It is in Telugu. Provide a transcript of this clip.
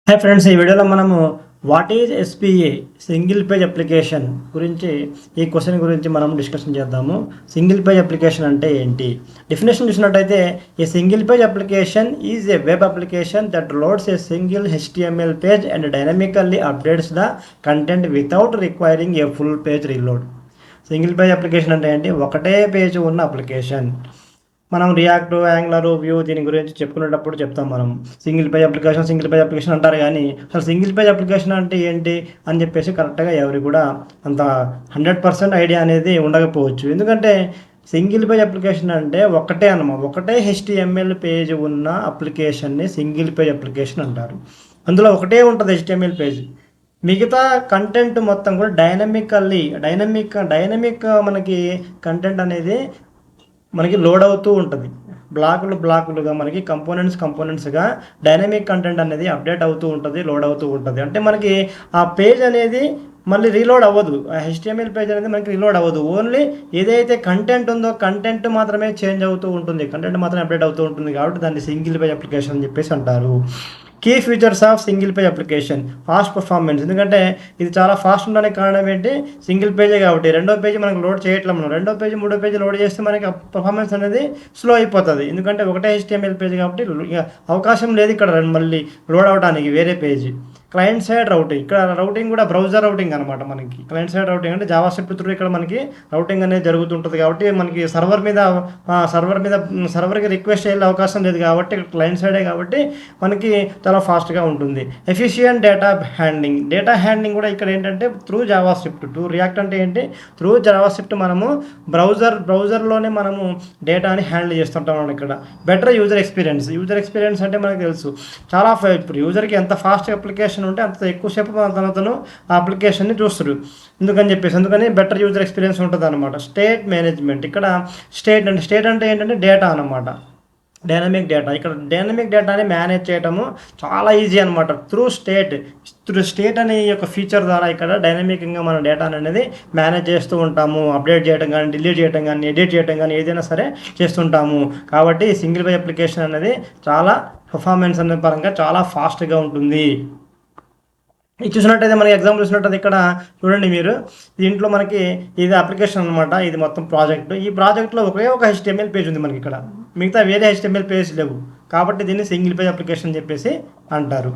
హాయ్ ఫ్రెండ్స్, ఈ వీడియోలో మనము what is SPA single page application గురించి ఈ క్వశ్చన్ గురించి మనం డిస్కషన్ చేద్దాము. సింగిల్ పేజ్ అప్లికేషన్ అంటే ఏంటి? డెఫినేషన్ చూసినట్టయితే a single page application is a web application that loads a single HTML page and dynamically updates the content without requiring A full page reload. Single page application అంటే ఏంటి? ఒకటే పేజ్ ఉన్న అప్లికేషన్. మనం రియాక్ట్, యాంగులర్, వ్యూ దీని గురించి చెప్పుకునేటప్పుడు చెప్తాం. మనం సింగిల్ పేజ్ అప్లికేషన్ అంటారు, కానీ అసలు సింగిల్ పేజ్ అప్లికేషన్ అంటే ఏంటి అని చెప్పేసి కరెక్ట్గా ఎవరికి కూడా అంత 100% ఐడియా అనేది ఉండకపోవచ్చు. ఎందుకంటే సింగిల్ పేజ్ అప్లికేషన్ అంటే ఒకటే HTML పేజ్ ఉన్న అప్లికేషన్ని సింగిల్ పేజ్ అప్లికేషన్ అంటారు. అందులో ఒకటే ఉంటుంది HTML పేజ్. మిగతా కంటెంట్ మొత్తం కూడా డైనమిక్ మనకి కంటెంట్ అనేది మనకి లోడ్ అవుతూ ఉంటుంది. బ్లాకులుగా మనకి కంపోనెంట్స్గా డైనమిక్ కంటెంట్ అనేది అప్డేట్ అవుతూ ఉంటుంది, లోడ్ అవుతూ ఉంటుంది. అంటే మనకి ఆ పేజ్ అనేది మళ్ళీ రీలోడ్ అవ్వదు. ఆ HTML పేజ్ అనేది మనకి రీలోడ్ అవ్వదు. ఓన్లీ ఏదైతే కంటెంట్ ఉందో కంటెంట్ మాత్రమే చేంజ్ అవుతూ ఉంటుంది, కంటెంట్ మాత్రమే అప్డేట్ అవుతూ ఉంటుంది. కాబట్టి దాన్ని సింగిల్ పేజ్ అప్లికేషన్ అని చెప్పేసి అంటారు. Key features of single page application: fast performance. ఎందుకంటే ఇది చాలా ఫాస్ట్ ఉండడానికి కారణం ఏంటి? సింగిల్ పేజే కాబట్టి. రెండో పేజీ మనకు లోడ్ చేయట్లేదు. మనం రెండో పేజీ మూడో పేజీ లోడ్ చేస్తే మనకి పర్ఫార్మెన్స్ అనేది స్లో అయిపోతుంది. ఎందుకంటే ఒకటే HTML పేజ్ కాబట్టి ఇక అవకాశం లేదు ఇక్కడ మళ్ళీ లోడ్ అవడానికి వేరే పేజీ. Client side routing. ఇక్కడ రౌటింగ్ కూడా బ్రౌజర్ రౌటింగ్ అనమాట. మనకి క్లయింట్ సైడ్ రౌటింగ్ అంటే జావాస్క్రిప్ట్ త్రూ ఇక్కడ మనకి రౌటింగ్ అనేది జరుగుతుంటుంది. కాబట్టి మనకి సర్వర్కి రిక్వెస్ట్ చేయాలి అవకాశం లేదు కాబట్టి క్లయింట్ సైడే కాబట్టి మనకి చాలా ఫాస్ట్గా ఉంటుంది. ఎఫిషియంట్ డేటా హ్యాండ్లింగ్ కూడా ఇక్కడ ఏంటంటే త్రూ జావాస్క్రిప్ట్. రియాక్ట్ అంటే ఏంటి? త్రూ జావాస్క్రిప్ట్ మనము బ్రౌజర్లోనే మనము డేటాని హ్యాండిల్ చేస్తుంటాం. ఇక్కడ బెటర్ యూజర్ ఎక్స్పీరియన్స్ అంటే మనకు తెలుసు చాలా ఇప్పుడు యూజర్కి ఎంత ఫాస్ట్ అప్లికేషన్ ఉంటే అంత ఎక్కువసేపు తను ఆ అప్లికేషన్ని చూస్తారు. అందుకని బెటర్ యూజర్ ఎక్స్పీరియన్స్ ఉంటుంది అనమాట. State management. ఇక్కడ స్టేట్ అంటే ఏంటంటే డేటా అనమాట, డైనమిక్ డేటా. ఇక్కడ డైనమిక్ డేటాని మేనేజ్ చేయటము చాలా ఈజీ అనమాట. త్రూ స్టేట్ అనే యొక్క ఫీచర్ ద్వారా ఇక్కడ డైనమిక్గా మన డేటాని అనేది మేనేజ్ చేస్తూ ఉంటాము. అప్డేట్ చేయడం కానీ, డిలీట్ చేయడం కానీ, ఎడిట్ చేయడం కానీ ఏదైనా సరే చేస్తుంటాము. కాబట్టి సింగిల్ పేజ్ అప్లికేషన్ అనేది చాలా పర్ఫార్మెన్స్ అనే పరంగా చాలా ఫాస్ట్గా ఉంటుంది. ఇది చూసినట్టయితే మనకి ఎగ్జాంపుల్ చూసినట్టయితే ఇక్కడ చూడండి మీరు, దీంట్లో మనకి ఇది అప్లికేషన్ అనమాట. ఇది మొత్తం ప్రాజెక్ట్. ఈ ప్రాజెక్ట్లో ఒకే ఒక HTML పేజ్ ఉంది మనకి. ఇక్కడ మిగతా వేరే HTML పేజ్ లేవు. కాబట్టి దీన్ని సింగిల్ పేజ్ అప్లికేషన్ చెప్పేసి అంటారు.